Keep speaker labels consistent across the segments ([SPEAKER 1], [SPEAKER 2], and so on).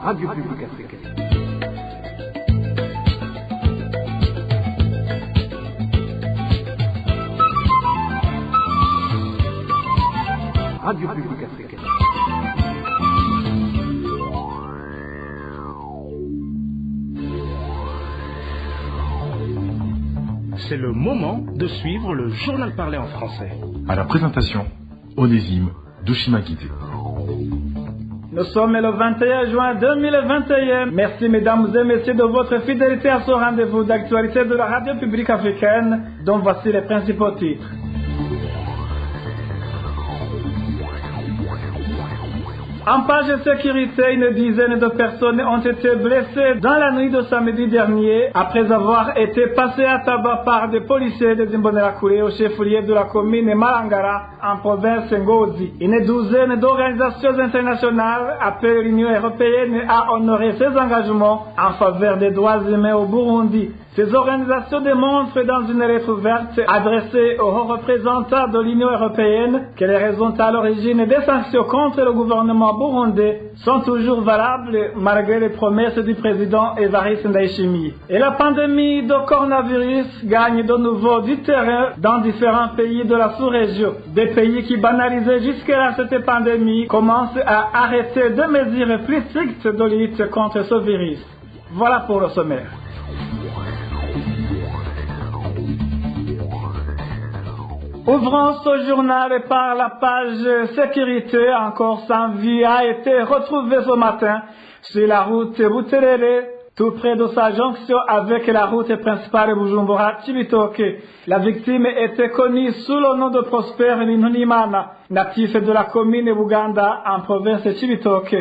[SPEAKER 1] Radio Publique Africaine. Radio Publique Africaine.
[SPEAKER 2] C'est le moment de suivre le journal parlé en français.
[SPEAKER 3] À la présentation, Onésime Douchimakité.
[SPEAKER 4] Nous sommes le 21 juin 2021. Merci mesdames et messieurs de votre fidélité à ce rendez-vous d'actualité de la Radio Publique Africaine, dont voici les principaux titres. En page sécurité, une dizaine de personnes ont été blessées dans la nuit de samedi dernier après avoir été passées à tabac par des policiers de Imbonerakure au chef-lieu de la commune Malangara en province Ngozi. Une douzaine d'organisations internationales appellent l'Union européenne à honorer ses engagements en faveur des droits humains au Burundi. Ces organisations démontrent dans une lettre ouverte adressée aux hauts représentants de l'Union européenne que les raisons à l'origine des sanctions contre le gouvernement burundais sont toujours valables malgré les promesses du président Evariste Ndayishimiye. Et la pandémie de coronavirus gagne de nouveau du terrain dans différents pays de la sous-région. Des pays qui banalisaient jusqu'à cette pandémie commencent à arrêter des mesures plus strictes de lutte contre ce virus. Voilà pour le sommaire. Ouvrons ce journal par la page sécurité. Encore sans vie a été retrouvé ce matin sur la route Buterere, tout près de sa jonction avec la route principale Bujumbura-Cibitoke. La victime était connue sous le nom de Prosper Ninonimana, natif de la commune Buganda en province de Cibitoke.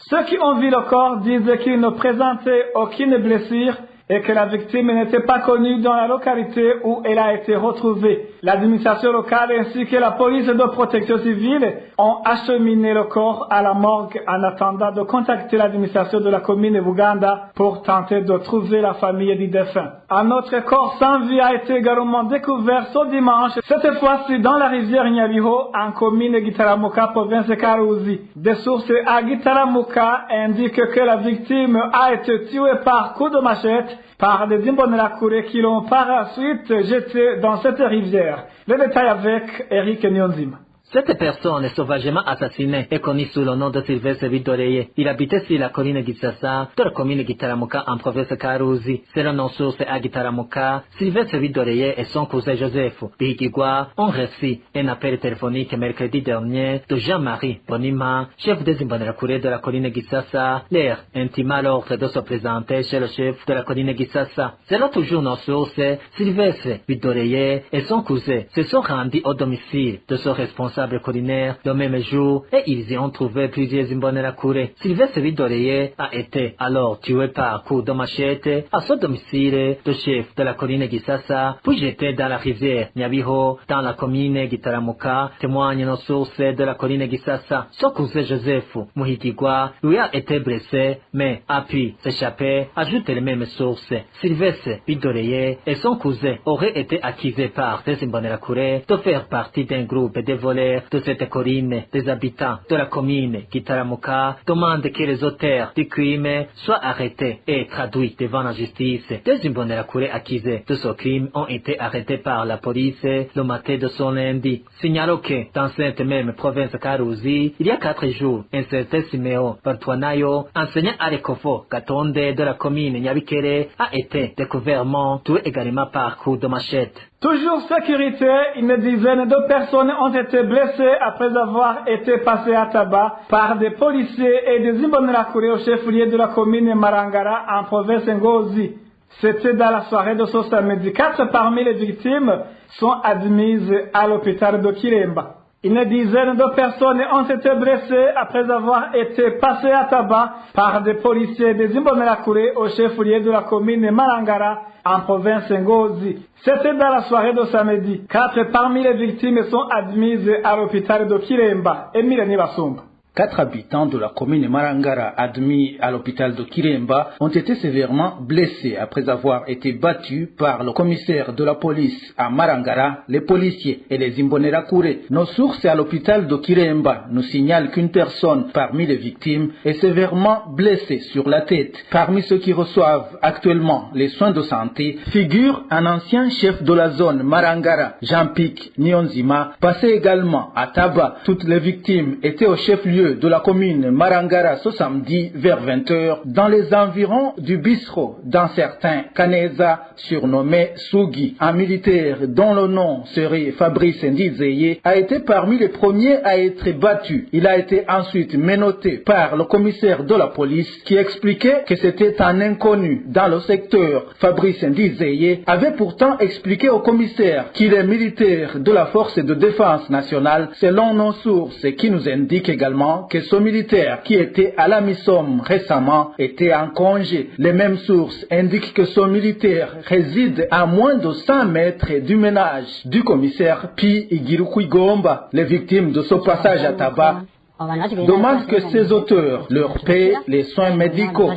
[SPEAKER 4] Ceux qui ont vu le corps disent qu'il ne présentait aucune blessure et que la victime n'était pas connue dans la localité où elle a été retrouvée. L'administration locale ainsi que la police de protection civile ont acheminé le corps à la morgue en attendant de contacter l'administration de la commune Buganda pour tenter de trouver la famille du défunt. Un autre corps sans vie a été également découvert ce dimanche, cette fois-ci dans la rivière Nyabiho en commune Gitaramuka, province Karuzi. Des sources à Gitaramuka indiquent que la victime a été tuée par coup de machette par des Imbonerakure qui l'ont par la suite jeté dans cette rivière. Le détail avec Eric Nyonzima.
[SPEAKER 5] Cette personne est sauvagement assassinée est connue sous le nom de Sylvestre Vidoreye. Il habitait sur la colline Gitsasa, de la commune Gitaramuka en province Karuzi. Selon nos sources à Gitaramuka, Sylvestre Vidoreye et son cousin Joseph Bihigwa ont reçu un appel téléphonique mercredi dernier de Jean-Marie Bonima, chef des Imbonerakure de la colline Gitsasa, leur intima l'ordre de se présenter chez le chef de la colline Gitsasa. Selon toujours nos sources, Sylvestre Vidoreye et son cousin se sont rendus au domicile de ce responsable collinaire le même jour et ils y ont trouvé plusieurs Imbonerakure. Sylvestre Vidoreye a été alors tué par coup de machette à son domicile de chef de la colline Gisasa puis jeté dans la rivière Nyabiho dans la commune Gitaramuka, témoignent nos sources de la colline Gisasa. Son cousin Joseph Muhigigwa lui a été blessé mais a pu s'échapper, ajoute les mêmes sources. Sylvestre Vidoreye et son cousin auraient été accusés par des Imbonerakure de faire partie d'un groupe de voleurs de cette colline. Des habitants de la commune Gitaramuka demandent que les auteurs du crime soient arrêtés et traduits devant la justice. Des Imbonerakure accusés de ce crime ont été arrêtés par la police le matin de ce lundi. Signalons que dans cette même province Karuzi, il y a 4 jours, un certain Simeo Bartuanayo, enseignant à l'Ekofo Katonde de la commune Nyabikere, a été découvert mort, tué également par coup de machette.
[SPEAKER 4] Toujours sécurité, une dizaine de personnes ont été blessées après avoir été passées à tabac par des policiers et des Imbonerakure au chef-lieu de la commune Marangara en province Ngozi. C'était dans la soirée de ce samedi. 4 parmi les victimes sont admises à l'hôpital de Kiremba. Une dizaine de personnes ont été blessées après avoir été passées à tabac par des policiers des Imbonerakure au chef-lieu de la commune Marangara en province Ngozi. C'était dans la soirée de samedi. 4 parmi les victimes sont admises à l'hôpital de Kiremba. Emile Nibasumba.
[SPEAKER 6] 4 habitants de la commune Marangara admis à l'hôpital de Kiremba ont été sévèrement blessés après avoir été battus par le commissaire de la police à Marangara, les policiers et les Imbonerakure. Nos sources à l'hôpital de Kiremba nous signalent qu'une personne parmi les victimes est sévèrement blessée sur la tête. Parmi ceux qui reçoivent actuellement les soins de santé figure un ancien chef de la zone Marangara, Jean-Pic Nyonzima, passé également à Taba. Toutes les victimes étaient au chef-lieu de la commune Marangara ce samedi vers 20h dans les environs du bistrot d'un certain Kaneza surnommé Sugi. Un militaire dont le nom serait Fabrice Ndizeye a été parmi les premiers à être battu. Il a été ensuite menotté par le commissaire de la police qui expliquait que c'était un inconnu dans le secteur. Fabrice Ndizeye avait pourtant expliqué au commissaire qu'il est militaire de la force de défense nationale, selon nos sources, qui nous indiquent également que ce militaire qui était à la MISOM récemment était en congé. Les mêmes sources indiquent que ce militaire réside à moins de 100 mètres du ménage du commissaire Pi Igirukwigomba. Les victimes de ce passage à tabac demandent que ces auteurs leur paient les soins médicaux.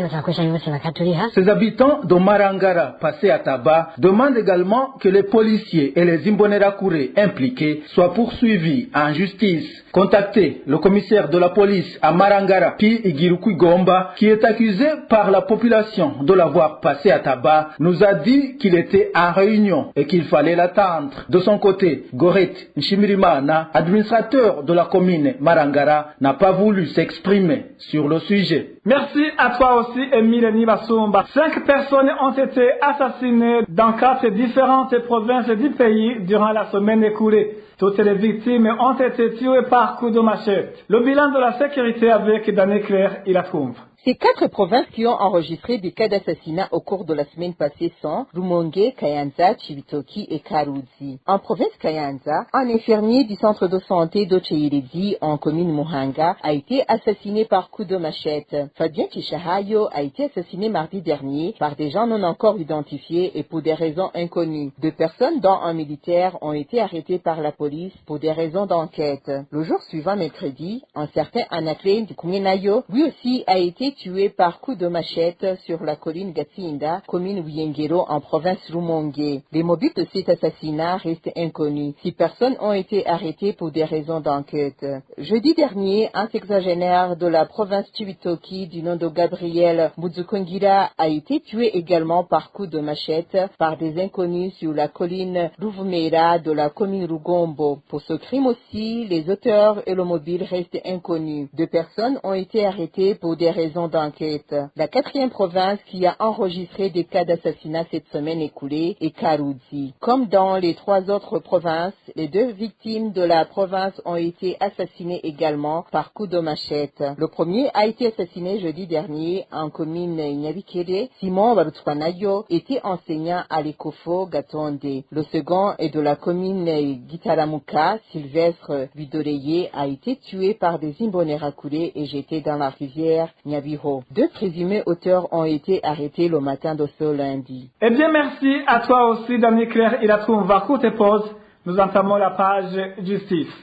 [SPEAKER 6] Ces habitants de Marangara passés à tabac demandent également que les policiers et les Imbonerakure impliqués soient poursuivis en justice. Contacté, le commissaire de la police à Marangara, Pi Igirukwigomba, qui est accusé par la population de l'avoir passé à tabac, nous a dit qu'il était en réunion et qu'il fallait l'attendre. De son côté, Goret Nshimirimana, administrateur de la commune Marangara, n'a pas voulu s'exprimer sur le sujet.
[SPEAKER 4] Merci à toi aussi, Emile Nibasumba. 5 personnes ont été assassinées dans 4 différentes provinces du pays durant la semaine écoulée. Toutes les victimes ont été tuées par coups de machette. Le bilan de la sécurité avec Daniel Claire, il a trouvé.
[SPEAKER 7] Ces 4 provinces qui ont enregistré des cas d'assassinat au cours de la semaine passée sont Rumonge, Kayanza, Chibitoki et Karuzi. En province Kayanza, un infirmier du centre de santé d'Ocheirezi en commune Muhanga a été assassiné par coup de machette. Fabien Kishahayo a été assassiné mardi dernier par des gens non encore identifiés et pour des raisons inconnues. 2 personnes, dont un militaire, ont été arrêtées par la police pour des raisons d'enquête. Le jour suivant, mercredi, un certain Anakle Kumenayo, lui aussi, a été tué par coup de machette sur la colline Gatsinda, commune Wiyengero en province Rumonge. Les mobiles de cet assassinat restent inconnus. 6 personnes ont été arrêtées pour des raisons d'enquête. Jeudi dernier, un sexagénaire de la province Chibitoki du nom de Gabriel Muzukongira a été tué également par coup de machette par des inconnus sur la colline Ruvumera de la commune Rugombo. Pour ce crime aussi, les auteurs et le mobile restent inconnus. 2 personnes ont été arrêtées pour des raisons d'enquête. La 4e province qui a enregistré des cas d'assassinat cette semaine écoulée est Karuzi. Comme dans les 3 autres provinces, les 2 victimes de la province ont été assassinées également par coup de machette. Le premier a été assassiné jeudi dernier en commune Nyabikere. Simon Barutswanayo était enseignant à l'Ekofo Gatonde. Le second est de la commune Gitaramuka. Sylvestre Vidoreye a été tué par des Imbonerakure et jeté dans la rivière Nyabiho. 2 présumés auteurs ont été arrêtés le matin de ce lundi.
[SPEAKER 4] Eh bien, merci à toi aussi, Daniel Claire. Il a trouvé va courte pause. Nous entamons la page justice.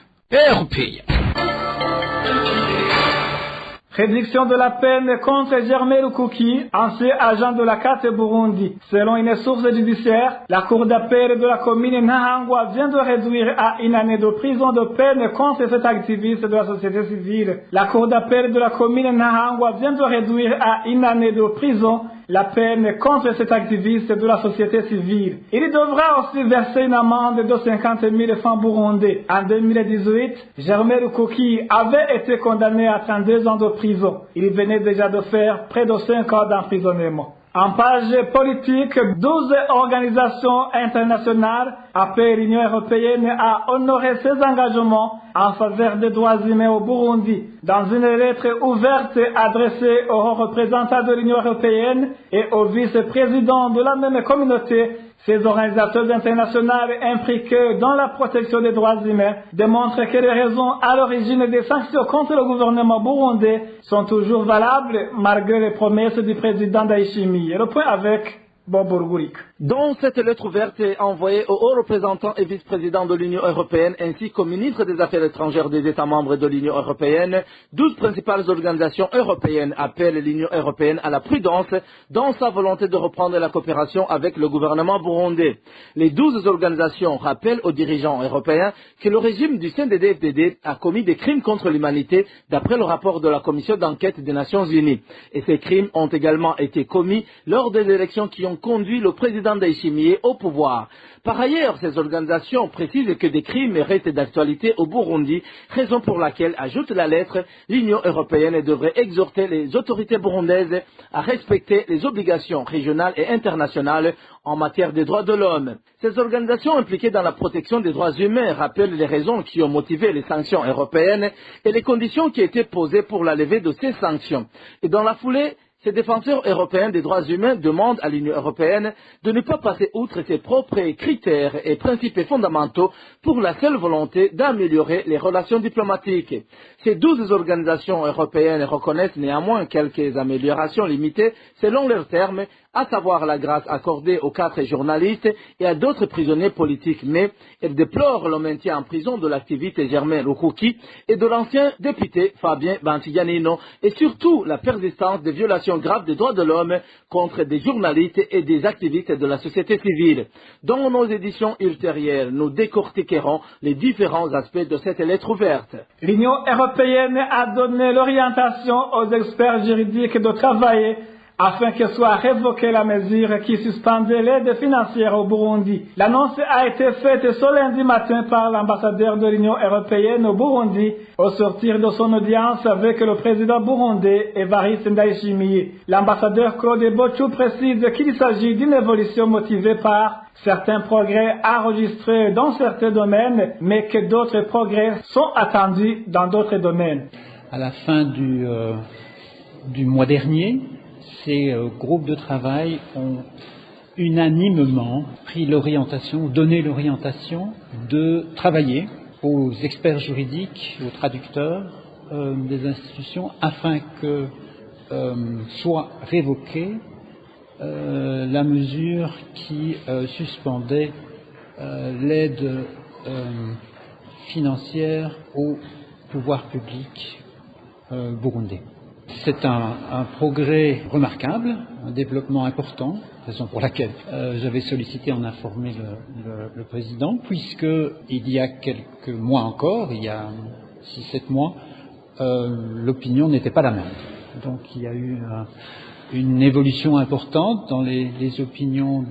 [SPEAKER 4] Réduction de la peine contre Germain Rukuki, ancien agent de la CAT Burundi. Selon une source judiciaire, la cour d'appel de la commune Nahangwa vient de réduire à 1 année de prison de peine contre cet activiste de la société civile. La cour d'appel de la commune Nahangwa vient de réduire à 1 année de prison la peine contre cet activiste de la société civile. Il devra aussi verser une amende de 50 000 francs burundais. En 2018, Germain Rukuki avait été condamné à 32 ans de prison. Il venait déjà de faire près de 5 ans d'emprisonnement. En page politique, 12 organisations internationales appellent l'Union européenne à honorer ses engagements en faveur des droits humains au Burundi. Dans une lettre ouverte adressée aux représentants de l'Union européenne et au vice-président de la même communauté, ces organisateurs internationales impliqués dans la protection des droits humains démontrent que les raisons à l'origine des sanctions contre le gouvernement burundais sont toujours valables malgré les promesses du président Ndayishimiye. Et le point avec Bob Ruguric.
[SPEAKER 8] Dans cette lettre ouverte envoyée aux hauts représentants et vice-présidents de l'Union européenne ainsi qu'aux ministres des Affaires étrangères des États membres de l'Union européenne, 12 principales organisations européennes appellent l'Union européenne à la prudence dans sa volonté de reprendre la coopération avec le gouvernement burundais. Les 12 organisations rappellent aux dirigeants européens que le régime du CNDD-FDD a commis des crimes contre l'humanité d'après le rapport de la commission d'enquête des Nations Unies. Et ces crimes ont également été commis lors des élections qui ont conduit le président Ndayishimiye au pouvoir. Par ailleurs, ces organisations précisent que des crimes restent d'actualité au Burundi, raison pour laquelle, ajoute la lettre, l'Union européenne devrait exhorter les autorités burundaises à respecter les obligations régionales et internationales en matière des droits de l'homme. Ces organisations impliquées dans la protection des droits humains rappellent les raisons qui ont motivé les sanctions européennes et les conditions qui étaient posées pour la levée de ces sanctions. Et dans la foulée, ces défenseurs européens des droits humains demandent à l'Union européenne de ne pas passer outre ses propres critères et principes fondamentaux pour la seule volonté d'améliorer les relations diplomatiques. Ces 12 organisations européennes reconnaissent néanmoins quelques améliorations limitées selon leurs termes, à savoir la grâce accordée aux 4 journalistes et à d'autres prisonniers politiques, mais elles déplorent le maintien en prison de l'activiste Germain Rukuki et de l'ancien député Fabien Bantiganino et surtout la persistance des violations graves des droits de l'homme contre des journalistes et des activistes de la société civile. Dans nos éditions ultérieures, nous décortiquerons les différents aspects de cette lettre ouverte.
[SPEAKER 4] L'Union européenne a donné l'orientation aux experts juridiques de travailler afin que soit révoquée la mesure qui suspendait l'aide financière au Burundi. L'annonce a été faite ce lundi matin par l'ambassadeur de l'Union européenne au Burundi au sortir de son audience avec le président burundais Evariste Ndayishimiye. L'ambassadeur Claude Bochou précise qu'il s'agit d'une évolution motivée par certains progrès enregistrés dans certains domaines, mais que d'autres progrès sont attendus dans d'autres domaines.
[SPEAKER 9] À la fin du mois dernier, ces groupes de travail ont unanimement donné l'orientation de travailler aux experts juridiques, aux traducteurs des institutions afin que soit révoquée la mesure qui suspendait l'aide financière au pouvoir public burundais. C'est un progrès remarquable, un développement important, raison pour laquelle j'avais sollicité en informer le président, puisque il y a quelques mois encore, il y a 6-7 mois, l'opinion n'était pas la même. Donc il y a eu une évolution importante dans les opinions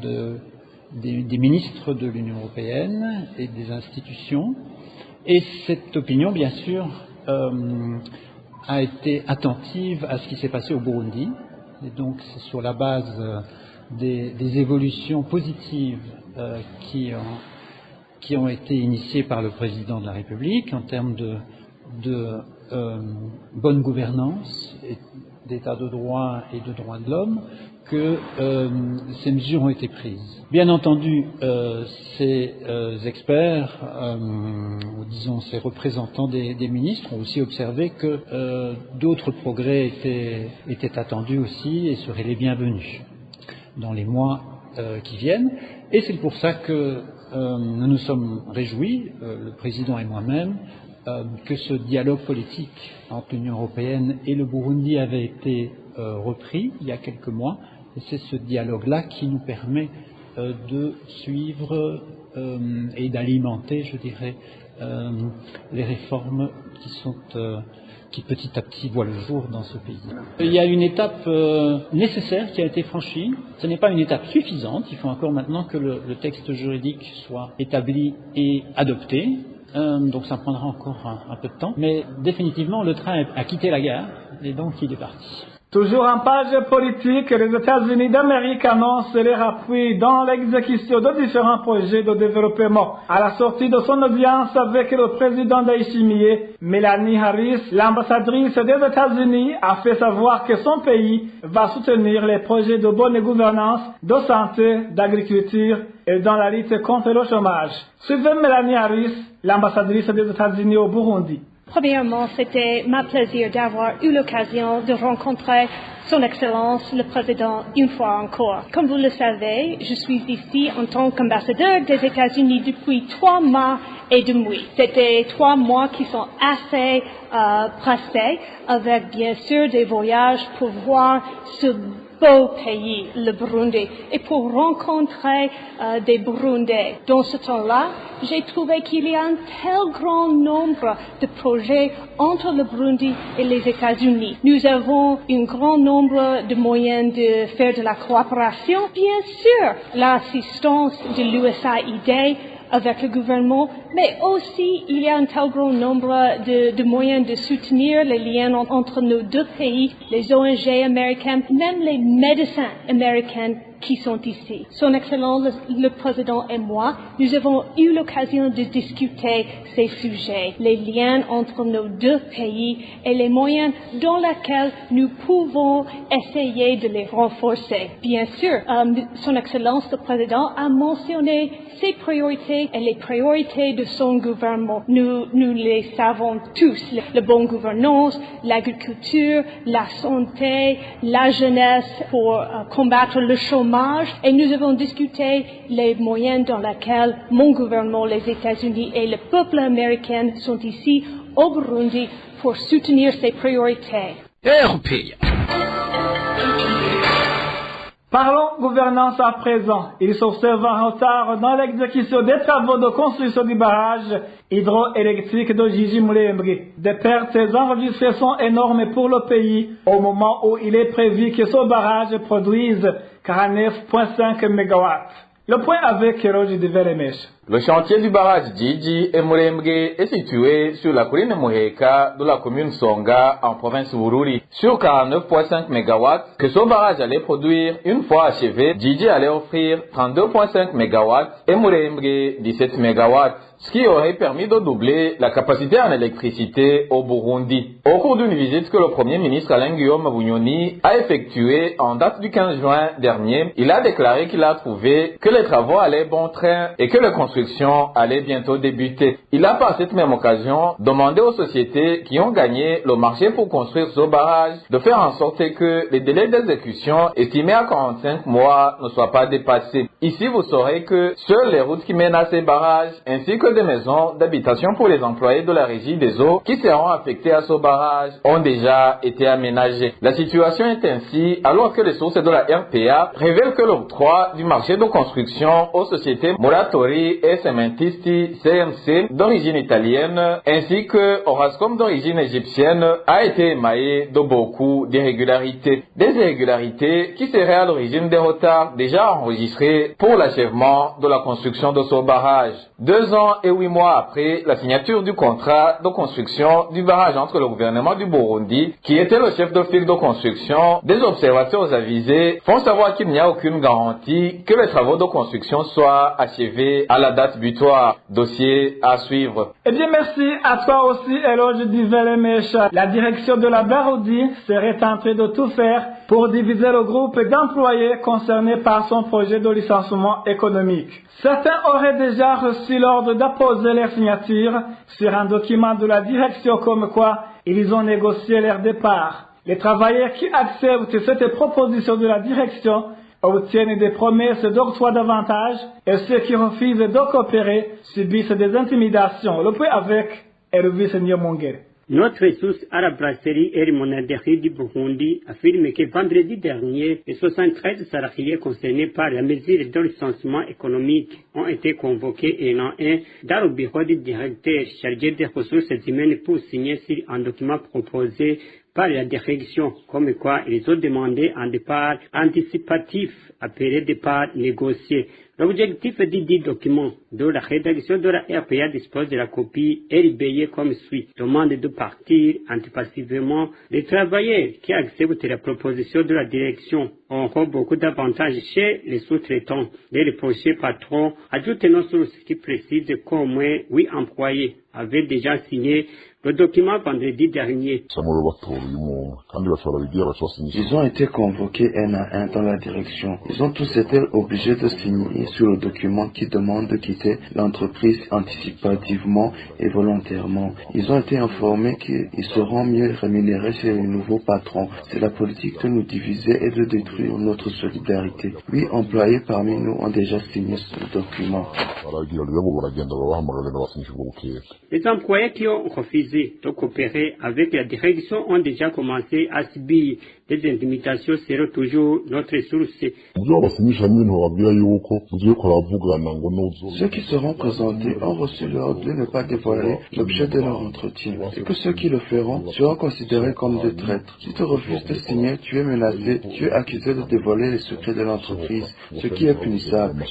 [SPEAKER 9] des ministres de l'Union européenne et des institutions, et cette opinion, bien sûr, a été attentive à ce qui s'est passé au Burundi. Et donc c'est sur la base des évolutions positives qui ont été initiées par le président de la République en termes de bonne gouvernance, d'état de droit et de droits de l'homme, que ces mesures ont été prises. Bien entendu, ces experts, ou disons ces représentants des ministres, ont aussi observé que d'autres progrès étaient attendus aussi et seraient les bienvenus dans les mois qui viennent. Et c'est pour ça que nous nous sommes réjouis, le président et moi-même, que ce dialogue politique entre l'Union européenne et le Burundi avait été repris il y a quelques mois. Et c'est ce dialogue-là qui nous permet de suivre et d'alimenter, je dirais, les réformes qui petit à petit voient le jour dans ce pays. Il y a une étape nécessaire qui a été franchie. Ce n'est pas une étape suffisante. Il faut encore maintenant que le texte juridique soit établi et adopté. Donc ça prendra encore un peu de temps. Mais définitivement, le train a quitté la gare et donc il est parti.
[SPEAKER 4] Toujours en page politique, les États-Unis d'Amérique annoncent leur appui dans l'exécution de différents projets de développement. À la sortie de son audience avec le président Ndayishimiye, Melanie Harris, l'ambassadrice des États-Unis, a fait savoir que son pays va soutenir les projets de bonne gouvernance, de santé, d'agriculture et dans la lutte contre le chômage. Suivez Melanie Harris, l'ambassadrice des États-Unis au Burundi.
[SPEAKER 10] Premièrement, c'était ma plaisir d'avoir eu l'occasion de rencontrer Son Excellence le Président une fois encore. Comme vous le savez, je suis ici en tant qu'ambassadeur des États-Unis depuis 3 mois et demi. C'était 3 mois qui sont assez pressés, avec bien sûr des voyages pour voir ce beau pays, le Burundi, et pour rencontrer des Burundais. Dans ce temps-là, j'ai trouvé qu'il y a un tel grand nombre de projets entre le Burundi et les États-Unis. Nous avons un grand nombre de moyens de faire de la coopération. Bien sûr, l'assistance de l'USAID avec le gouvernement, mais aussi il y a un tel grand nombre de moyens de soutenir les liens entre nos 2 pays, les ONG américaines, même les médecins américains qui sont ici. Son Excellence le Président et moi, nous avons eu l'occasion de discuter ces sujets, les liens entre nos 2 pays et les moyens dans lesquels nous pouvons essayer de les renforcer. Bien sûr, Son Excellence le Président a mentionné ses priorités et les priorités de son gouvernement. Nous les savons tous. La bonne gouvernance, l'agriculture, la santé, la jeunesse pour combattre le chômage. Et nous avons discuté les moyens dans lesquels mon gouvernement, les États-Unis et le peuple américain sont ici au Burundi pour soutenir ces priorités.
[SPEAKER 4] Parlons gouvernance à présent. Il s'observe un retard dans l'exécution des travaux de construction du barrage hydroélectrique de Gigi Mulembwe. Des pertes enregistrées sont énormes pour le pays au moment où il est prévu que ce barrage produise 49,5 MW. Le point avec Roger de Veremesh.
[SPEAKER 11] Le chantier du barrage Gigi et Mulembwe est situé sur la colline Muheka de la commune Songa en province Bururi. Sur 49,5 MW que ce barrage allait produire, une fois achevé, Gigi allait offrir 32,5 MW et Mulembwe 17 MW. Ce qui aurait permis de doubler la capacité en électricité au Burundi. Au cours d'une visite que le Premier ministre Alain Guillaume Bunyoni a effectuée en date du 15 juin dernier, il a déclaré qu'il a trouvé que les travaux allaient bon train et que les constructions allaient bientôt débuter. Il a par cette même occasion demandé aux sociétés qui ont gagné le marché pour construire ce barrage de faire en sorte que les délais d'exécution estimés à 45 mois ne soient pas dépassés. Ici, vous saurez que seules les routes qui mènent à ces barrages ainsi que des maisons d'habitation pour les employés de la régie des eaux qui seront affectés à ce barrage ont déjà été aménagées. La situation est ainsi alors que les sources de la RPA révèlent que l'octroi du marché de construction aux sociétés Muratori et Cementisti CMC d'origine italienne ainsi que Orascom d'origine égyptienne a été émaillé de beaucoup d'irrégularités. Des irrégularités qui seraient à l'origine des retards déjà enregistrés pour l'achèvement de la construction de ce barrage. 2 ans et 8 mois après la signature du contrat de construction du barrage entre le gouvernement du Burundi, qui était le chef de file de construction, des observateurs avisés font savoir qu'il n'y a aucune garantie que les travaux de construction soient achevés à la date butoir. Dossier à suivre.
[SPEAKER 4] Eh bien, merci à toi aussi, Eloge Divelemecha. La direction de la Burundi serait en train de tout faire pour diviser le groupe d'employés concernés par son projet de licenciement économique. Certains auraient déjà reçu l'ordre d'apposer leur signature sur un document de la direction comme quoi ils ont négocié leur départ. Les travailleurs qui acceptent cette proposition de la direction obtiennent des promesses d'octroi d'avantages et ceux qui refusent de coopérer subissent des intimidations. Le point avec Elvis Nyomongere.
[SPEAKER 12] Notre source à la brasserie Erimonaderi du Burundi affirme que vendredi dernier, les 73 salariés concernés par la mesure de licenciement économique ont été convoqués et l'un dans le bureau du directeur chargé des ressources humaines pour signer sur un document proposé par la direction, comme quoi ils ont demandé un départ anticipatif, appelé départ négocié. L'objectif du dit document de la rédaction de la RPA dispose de la copie RIBE comme suit. Demande de partir anticipativement. Les travailleurs qui acceptent la proposition de la direction auront beaucoup d'avantages chez les sous-traitants. Les reprochés patrons ajoutent nos sources qui précisent qu'au moins 8 employés avaient déjà signé le document vendredi dernier.
[SPEAKER 13] Ils ont été convoqués un à un dans la direction. Ils ont tous été obligés de signer signé sur le document qui demande de quitter l'entreprise anticipativement et volontairement. Ils ont été informés qu'ils seront mieux rémunérés chez les nouveaux patrons. C'est la politique de nous diviser et de détruire notre solidarité. 8 employés parmi nous ont déjà signé ce document.
[SPEAKER 12] Les employés qui ont refusé de coopérer avec la direction ont déjà commencé à subir des intimidations seront toujours notre source.
[SPEAKER 13] Ceux qui seront présentés ont reçu l'ordre de ne pas dévoiler l'objet de leur entretien et que ceux qui le feront seront considérés comme des traîtres. Si tu refuses de signer, tu es menacé, tu es accusé de dévoiler les secrets de l'entreprise, ce qui est punissable.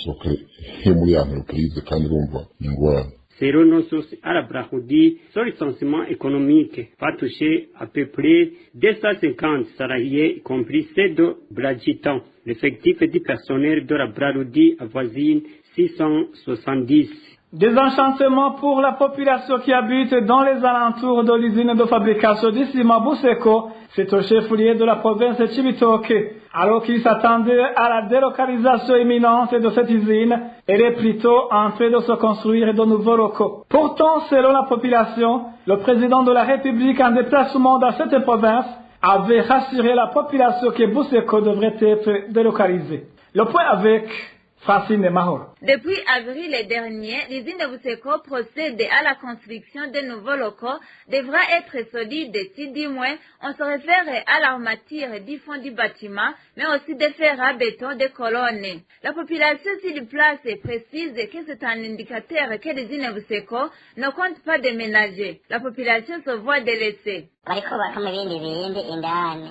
[SPEAKER 12] Selon nos sources à la Brahoudi, ce licenciement économique va toucher à peu près 250 salariés, y compris ceux de Bradjitan. L'effectif du personnel de la Brahoudi avoisine 670.
[SPEAKER 4] Désenchantement pour la population qui habite dans les alentours de l'usine de fabrication du ciment Buseko, c'est au chef-lieu de la province de Cibitoke. Alors qu'ils s'attendaient à la délocalisation imminente de cette usine, elle est plutôt en train de se construire de nouveaux locaux. Pourtant, selon la population, le président de la République en déplacement dans cette province avait rassuré la population que Buseko devrait être délocalisé. Le point avec Francine Mahoro.
[SPEAKER 14] Depuis avril dernier, l'usine de Buseko procède à la construction de nouveaux locaux, devra être solide si 10 mois. On se réfère à l'armature du fond du bâtiment, mais aussi des fers à béton des colonnes. La population sur place précise que c'est un indicateur que l'usine de Buseko ne compte pas déménager. La population se voit délaissée.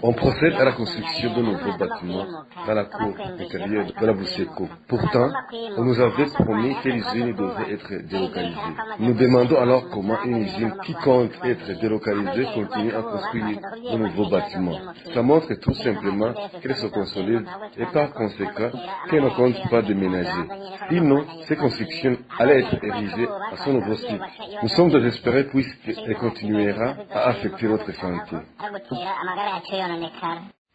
[SPEAKER 15] On procède à la construction de nouveaux bâtiments dans la cour intérieure de la Buseko. Pourtant, on nous avait promis que l'usine devait être délocalisée. Nous demandons alors comment une usine qui compte être délocalisée continue à construire de nouveaux bâtiments. Ça montre tout simplement qu'elle se consolide et par conséquent qu'elle ne compte pas déménager. Sinon, ces constructions allaient être érigées à son nouveau site. Nous sommes désespérés puisqu'elle continuera à affecter notre santé.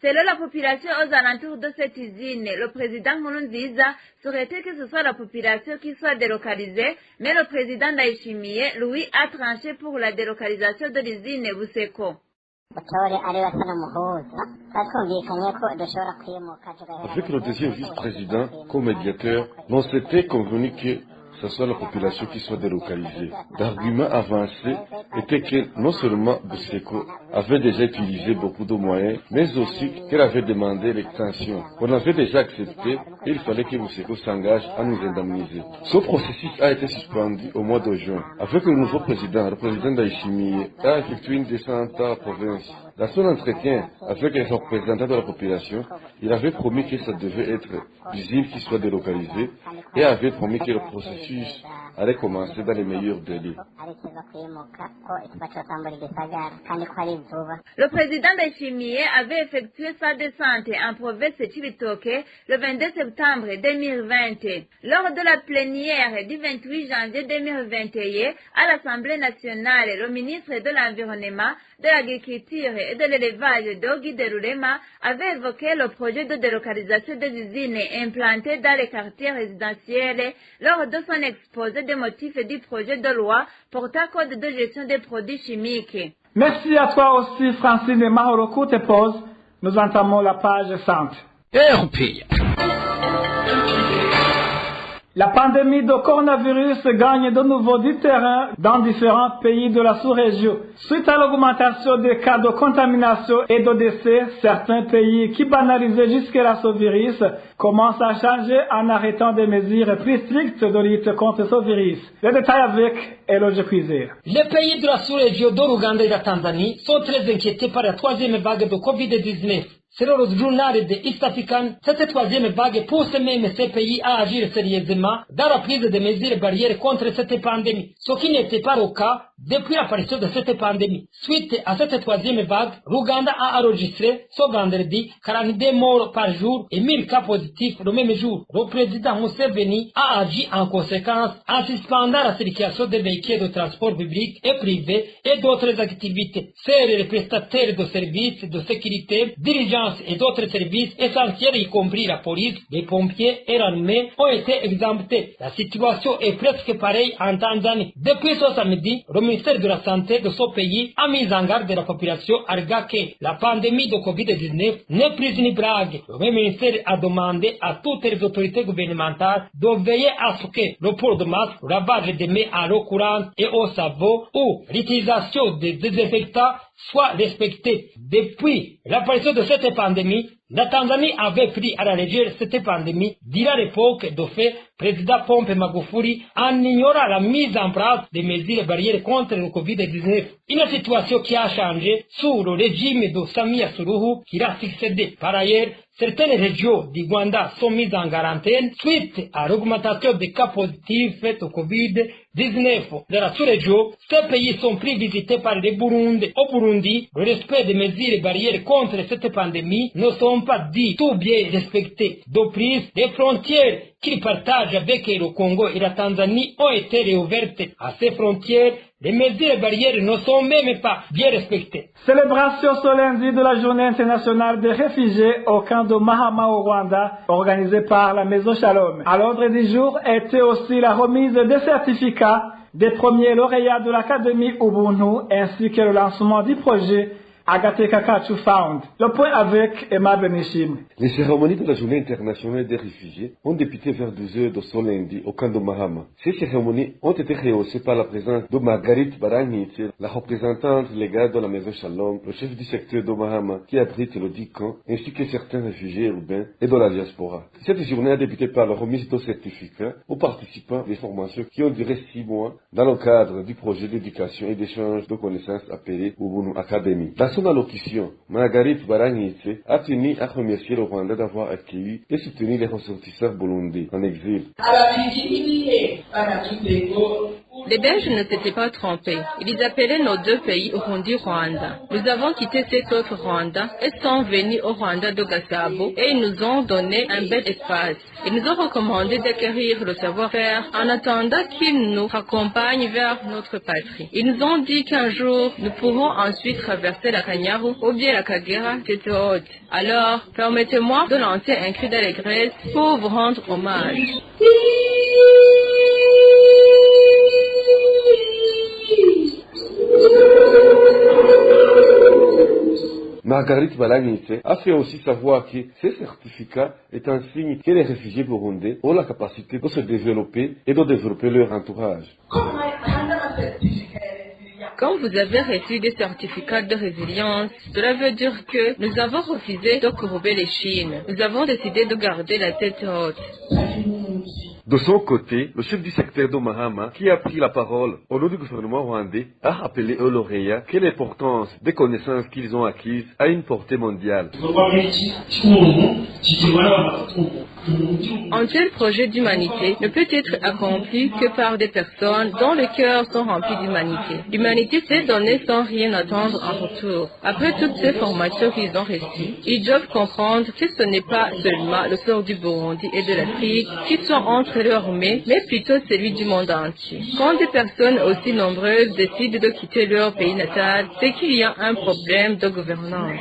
[SPEAKER 14] Selon la population aux alentours de cette usine, le président Nkurunziza souhaitait que ce soit la population qui soit délocalisée, mais le président Ndayishimiye, lui, a tranché pour la délocalisation de l'usine Buseko.
[SPEAKER 15] Avec le deuxième vice-président comme médiateur, on s'était convenu que ce soit la population qui soit délocalisée. L'argument avancé était que non seulement Buseko avait déjà utilisé beaucoup de moyens, mais aussi qu'elle avait demandé l'extension. On avait déjà accepté et il fallait que Buseko s'engage à nous indemniser. Ce processus a été suspendu au mois de juin. Avec le nouveau président, le président Ndayishimiye a effectué une descente à la province. Dans son entretien avec les représentants de la population, il avait promis que ça devait être l'usine qui soit délocalisée et avait promis que le processus allait commencer dans les meilleurs délais.
[SPEAKER 14] Le président Ndayishimiye avait effectué sa descente en province de Cibitoke le 22 septembre 2020. Lors de la plénière du 28 janvier 2021 à l'Assemblée nationale, le ministre de l'Environnement, de l'Agriculture et de l'Élevage, Dogi Derulema, avait évoqué le projet de délocalisation des usines implantées dans les quartiers résidentiels lors de son exposé des motifs du projet de loi portant code de gestion des produits chimiques.
[SPEAKER 4] Merci à toi aussi, Francine et Mahoro. Courte pause. Nous entamons la page 5. La pandémie de coronavirus gagne de nouveau du terrain dans différents pays de la sous-région. Suite à l'augmentation des cas de contamination et de décès, certains pays qui banalisaient jusque-là ce virus commencent à changer en arrêtant des mesures plus strictes de lutte contre ce virus. Les détails avec Eloge Cuisère.
[SPEAKER 16] Les pays de la sous-région de l'Ouganda et de la Tanzanie sont très inquiétés par la troisième vague de Covid-19. Selon le journal de East African, cette troisième vague pousse même ces pays à agir sérieusement dans la prise de mesures barrières contre cette pandémie, ce qui n'était pas le cas depuis l'apparition de cette pandémie. Suite à cette troisième vague, l'Ouganda a enregistré ce vendredi 42 morts par jour et 1000 cas positifs le même jour. Le président Museveni a agi en conséquence en suspendant la circulation des véhicules de transport public et privé et d'autres activités. Seuls les prestataires de services de sécurité, dirigeants d'urgence et d'autres services essentiels, y compris la police, les pompiers et l'armée, ont été exemptés. La situation est presque pareille en Tanzanie. Depuis ce samedi, le ministère de la Santé de ce pays a mis en garde la population arguant que la pandémie de Covid-19 n'est plus une blague. Le même ministère a demandé à toutes les autorités gouvernementales de veiller à ce que le port de masque, le lavage des mains à l'eau courante et au savon ou l'utilisation des désinfectants soit respecté. Depuis l'apparition de cette pandémie, la Tanzanie avait pris à la légère cette pandémie, dira l'époque de fait président Pombe Magufuli, en ignorant la mise en place des mesures barrières contre le Covid-19. Une situation qui a changé sous le régime de Samia Suluhu qui l'a succédé. Par ailleurs, certaines régions du Rwanda sont mises en quarantaine suite à l'augmentation des cas positifs de Covid-19. Dans la sous-région, ces pays sont pris visités par les Burundi. Au Burundi, le respect des mesures barrières contre cette pandémie ne sont pas dit tout bien respectés. De plus, les frontières qu'ils partagent avec le Congo et la Tanzanie ont été réouvertes. À ces frontières, les mesures barrières ne sont même pas bien respectées.
[SPEAKER 4] Célébration ce lundi de la Journée internationale des réfugiés au camp de Mahama au Rwanda, organisée par la Maison Shalom. À l'ordre du jour était aussi la remise des certificats des premiers lauréats de l'Académie Ubuntu ainsi que le lancement du projet Agateka Kachu Found. Le point avec Emma Benishim.
[SPEAKER 15] Les cérémonies de la Journée internationale des réfugiés ont débuté vers 12h de ce lundi au camp de Mahama. Ces cérémonies ont été rehaussées par la présence de Marguerite Barangitse, la représentante légale de la Maison Shalom, le chef du secteur de Mahama qui abrite le dit camp, ainsi que certains réfugiés urbains et de la diaspora. Cette journée a débuté par la remise de certificats aux participants des formations qui ont duré 6 mois dans le cadre du projet d'éducation et d'échange de connaissances appelé Ubuntu Academy. Dans son allocution, Marguerite Barangitse a tenu à remercier le Rwanda d'avoir accueilli et soutenu les ressortissants burundais en exil.
[SPEAKER 17] Les Belges ne s'étaient pas trompés. Ils appelaient nos deux pays Burundi-Rwanda. Nous avons quitté cet autre Rwanda et sont venus au Rwanda de Gasabo et ils nous ont donné un bel espace. Ils nous ont recommandé d'acquérir le savoir-faire en attendant qu'ils nous raccompagnent vers notre patrie. Ils nous ont dit qu'un jour, nous pourrons ensuite traverser la Kanyaru ou bien la Kagera tête haute. Alors, permettez-moi de lancer un cri d'allégresse pour vous rendre hommage.
[SPEAKER 15] Marguerite Barangitse a fait aussi savoir que ces certificats est un signe que les réfugiés burundais ont la capacité de se développer et de développer leur entourage.
[SPEAKER 17] Quand vous avez reçu des certificats de résilience, cela veut dire que nous avons refusé de courber les chines. Nous avons décidé de garder la tête haute.
[SPEAKER 15] De son côté, le chef du secteur de Mahama, qui a pris la parole au nom du gouvernement rwandais, a rappelé aux lauréats que l'importance des connaissances qu'ils ont acquises a une portée mondiale.
[SPEAKER 17] Un tel projet d'humanité ne peut être accompli que par des personnes dont les cœurs sont remplis d'humanité. L'humanité s'est donnée sans rien attendre en retour. Après toutes ces formations qu'ils ont reçues, ils doivent comprendre que ce n'est pas seulement le sort du Burundi et de l'Afrique qui sont entre leurs mains, mais plutôt celui du monde entier. Quand des personnes aussi nombreuses décident de quitter leur pays natal, c'est qu'il y a un problème de gouvernance.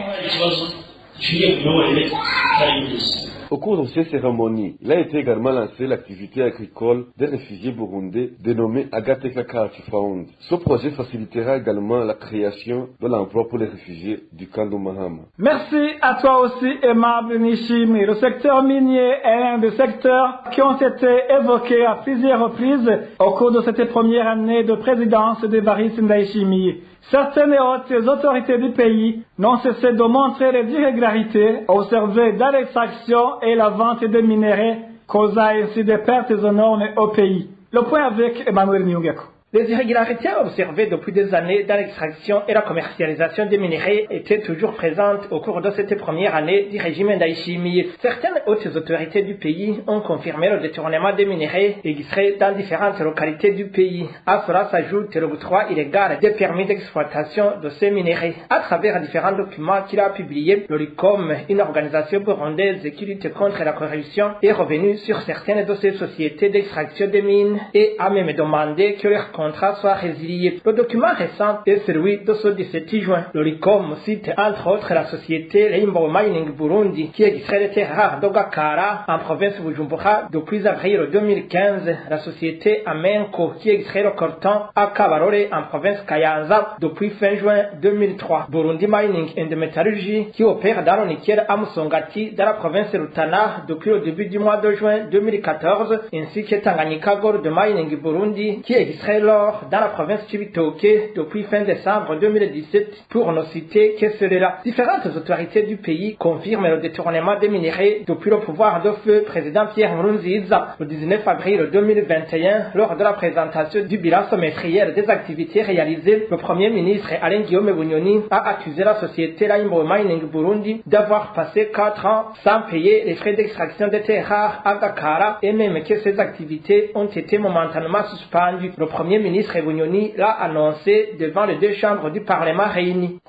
[SPEAKER 15] Au cours de ces cérémonies, il a été également lancé l'activité agricole des réfugiés burundais dénommée Agateka Kachu Found. Ce projet facilitera également la création de l'emploi pour les réfugiés du camp de Mahama.
[SPEAKER 4] Merci à toi aussi, Emma Benishimi. Le secteur minier est un des secteurs qui ont été évoqués à plusieurs reprises au cours de cette première année de présidence d'Evariste Ndayishimiye. Certaines hautes autorités du pays n'ont cessé de montrer les irrégularités observées dans l'extraction et la vente des minerais, causant ainsi des pertes énormes au pays. Le point avec Emmanuel Nyungeko.
[SPEAKER 18] Les irrégularités observées depuis des années dans l'extraction et la commercialisation des minerais étaient toujours présentes au cours de cette première année du régime Ndayishimiye. Certaines hautes autorités du pays ont confirmé le détournement des minerais extraits dans différentes localités du pays. À cela s'ajoute l'octroi illégal des permis d'exploitation de ces minerais. À travers différents documents qu'il a publiés, le RICOM, une organisation burundaise qui lutte contre la corruption, est revenu sur certaines de ces sociétés d'extraction des mines et a même demandé que leur contrat soit résilié. Le document récent est celui de ce 17 juin. Le RICOM cite entre autres la société Rainbow Mining Burundi qui extrait des terres rares d'Ogakara en province Bujumbura depuis avril 2015, la société Amenco qui extrait le coltan à Kabarore en province Kayanza depuis fin juin 2003. Burundi Mining and Metallurgy qui opère dans le nickel à Musongati dans la province Rutana depuis le début du mois de juin 2014, ainsi que Tanganyika Gold Mining Burundi qui extrait l'or dans la province Cibitoke depuis fin décembre 2017 pour ne citer que cela. Différentes autorités du pays confirment le détournement des minerais depuis le pouvoir de feu président Pierre Nkurunziza. Le 19 avril 2021, lors de la présentation du bilan semestriel des activités réalisées, le premier ministre Alain Guillaume Bunyoni a accusé la société Rainbow Mining Burundi d'avoir passé 4 ans sans payer les frais d'extraction des terres rares à Dakar et même que ces activités ont été momentanément suspendues. Le premier ministre Bunyoni l'a annoncé devant les deux chambres du Parlement réunies.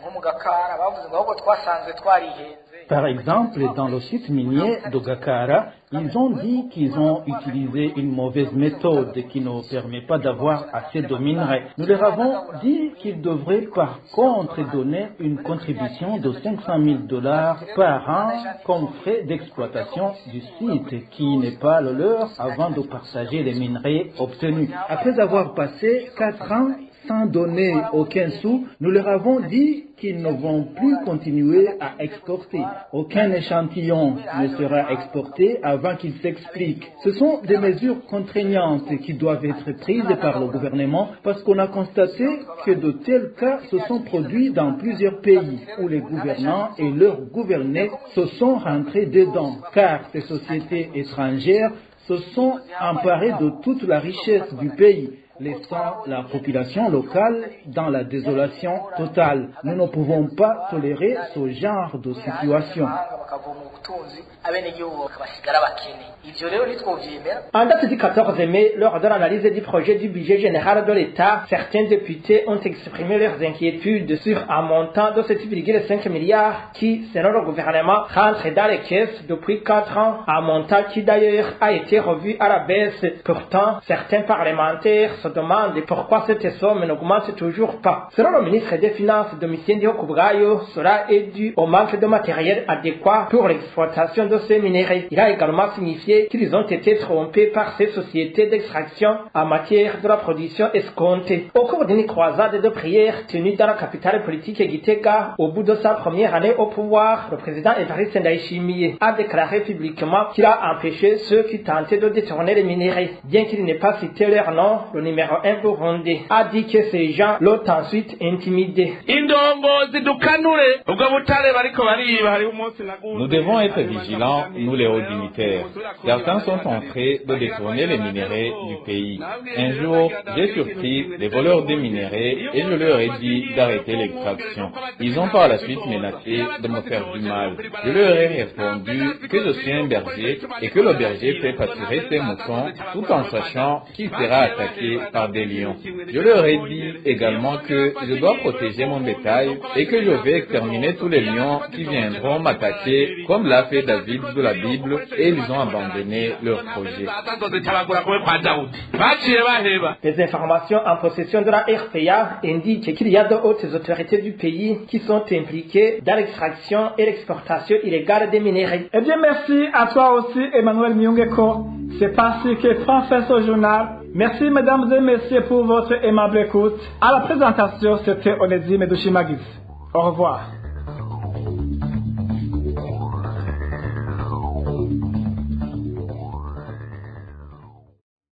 [SPEAKER 6] Par exemple, dans le site minier de Gakara, ils ont dit qu'ils ont utilisé une mauvaise méthode qui ne permet pas d'avoir assez de minerais. Nous leur avons dit qu'ils devraient par contre donner une contribution de $500,000 par an comme frais d'exploitation du site, qui n'est pas le leur, avant de partager les minerais obtenus. Après avoir passé 4 ans sans donner aucun sou, nous leur avons dit qu'ils ne vont plus continuer à exporter. Aucun échantillon ne sera exporté avant qu'ils s'expliquent. Ce sont des mesures contraignantes qui doivent être prises par le gouvernement parce qu'on a constaté que de tels cas se sont produits dans plusieurs pays où les gouvernants et leurs gouvernés se sont rentrés dedans, car ces sociétés étrangères se sont emparées de toute la richesse du pays, laissant la population locale dans la désolation totale. Nous ne pouvons pas tolérer ce genre de situation.
[SPEAKER 18] En date du 14 mai, lors de l'analyse du projet du budget général de l'État, certains députés ont exprimé leurs inquiétudes sur un montant de 7,5 milliards qui, selon le gouvernement, rentre dans les caisses depuis 4 ans, un montant qui d'ailleurs a été revu à la baisse. Pourtant, certains parlementaires se demandent pourquoi cette somme n'augmente toujours pas. Selon le ministre des Finances Domitien Ndihokubwayo, cela est dû au manque de matériel adéquat pour l'exploitation de ces minerais. Il a également signifié qu'ils ont été trompés par ces sociétés d'extraction en matière de la production escomptée. Au cours d'une croisade de prières tenue dans la capitale politique Gitega, au bout de sa première année au pouvoir, le président Evariste Ndayishimiye a déclaré publiquement qu'il a empêché ceux qui tentaient de détourner les minerais. Bien qu'il n'ait pas cité leur nom, le numéro 1 burundais a dit que ces gens l'ont ensuite intimidé.
[SPEAKER 11] Nous devons être vigilants, nous les hauts dignitaires. Certains sont en train de détourner les minerais du pays. Un jour, j'ai surpris les voleurs des minerais et je leur ai dit d'arrêter l'extraction. Ils ont par la suite menacé de me faire du mal. Je leur ai répondu que je suis un berger et que le berger peut pâturer ses moutons tout en sachant qu'il sera attaqué par des lions. Je leur ai dit également que je dois protéger mon bétail et que je vais exterminer tous les lions qui viendront m'attaquer comme l'a fait David de la Bible, et ils ont abandonné leur projet.
[SPEAKER 18] Les informations en possession de la RPA indiquent qu'il y a de hautes autorités du pays qui sont impliquées dans l'extraction et l'exportation illégale des minerais.
[SPEAKER 4] Eh bien, merci à toi aussi, Emmanuel Myungeko. C'est ainsi que prend fin ce journal. Merci, mesdames et messieurs, pour votre aimable écoute. À la présentation, c'était Onésime Dushimagis. Au revoir.